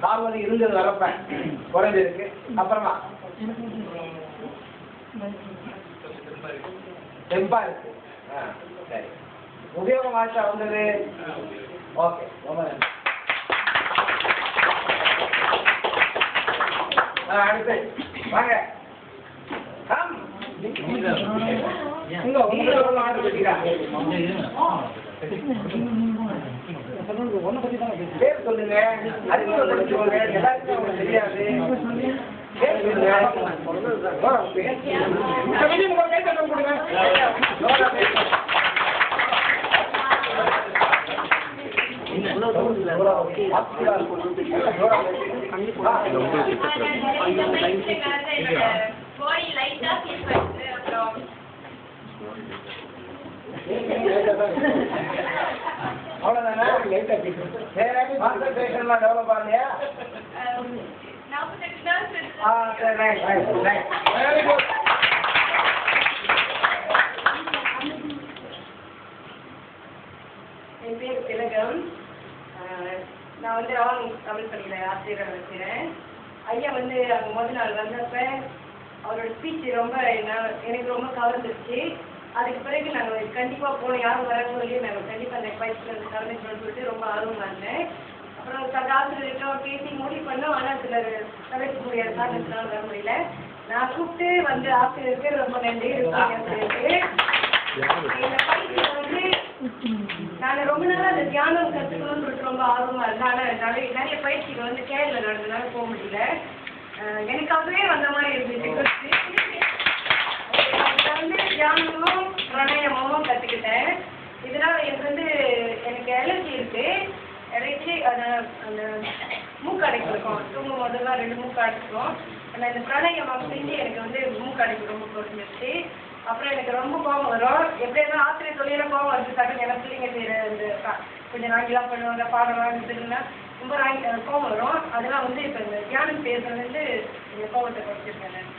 கால்வலி இருந்தது வரப்ப குறைஞ்சிருக்கு. அப்புறமா தெம்பா இருக்கு. சரி, உபயோகம் ஆச்சா வந்தது. ஓகே, ரொம்ப நன்றி. அடுத்து வாங்க. பேர் சொல்லுங்க, அறிமுகப்படுத்துவாங்க. எல்லாருக்கும் உங்களுக்கு தெரியாது. பேர் சொல்லுங்க. அவ்வளவுதானே? கான்சன்ட்ரேஷன்லாம் டெவலப் ஆகலையா? Very good. என் பேர் திலகம். நான் வந்து தமிழ் பள்ளியில் ஆசிரியராக இருக்கிறேன். ஐயா வந்து அங்கே முதல் நாள் வந்தப்ப அவரோட ஸ்பீச் ரொம்ப எனக்கு ரொம்ப கவர்ந்துருச்சு. அதுக்கு பிறகு நாங்கள் கண்டிப்பாக போனோம். யாரும் வராங்கன்னு சொல்லி நாங்கள் கண்டிப்பாக அந்த பயிற்சி கலந்துக்கணும்னு சொல்லிட்டு ரொம்ப ஆர்வமாக இருந்தேன். அப்புறம் ஆசிரியர்கிட்ட பேசி முடிவு பண்ணோம். ஆனால் சிலர் தவிர்க்க முடியாத காரணத்தினால வர முடியல. நான் கூப்பிட்டு வந்து ஆசிரியருக்கு ரொம்ப நன்றி சொல்லிட்டு இந்த பயிற்சி வந்து நான் ரொம்ப நாளாக அந்த தியானம் கற்றுக்கணும்னு சொல்லிட்டு ரொம்ப ஆர்வமாக இருந்தேன். ஆனால் நிறைய பயிற்சிகள் வந்து கேரள நடந்ததுனால போக முடியல. எனக்கு அதுவே வந்த மாதிரி இருந்துச்சு. வந்து தியானமும் பிராணாயாமமும் கற்றுக்கிட்டேன். இதனால் எனக்கு அலர்ஜி இருக்கு. இடைச்சி அந்த மூக்கு அடைக்கும். தூங்கும் போதெல்லாம் 2 மூக்கு அடைச்சிக்கும். ஆனால் இந்த பிராணாயாமம் செஞ்சு எனக்கு வந்து மூக்கு அடைக்கு ரொம்ப குறைஞ்சிருச்சு. அப்புறம் எனக்கு ரொம்ப கோபம் வரும். எப்படி இருந்தாலும் ஆசிரியர் தொழிலாம் கோபம் வருது. சட்டம் எனக்கு பிள்ளைங்க செய்கிற இந்த கொஞ்சம் நாங்களாம் பண்ணுவாங்க, பாடலாம் இதுன்னா ரொம்ப கோபம் வரும். அதெல்லாம் வந்து இப்போ இந்த தியானம் பேசுறது வந்து இந்த கோபத்தை குறைச்சிருக்கேன்.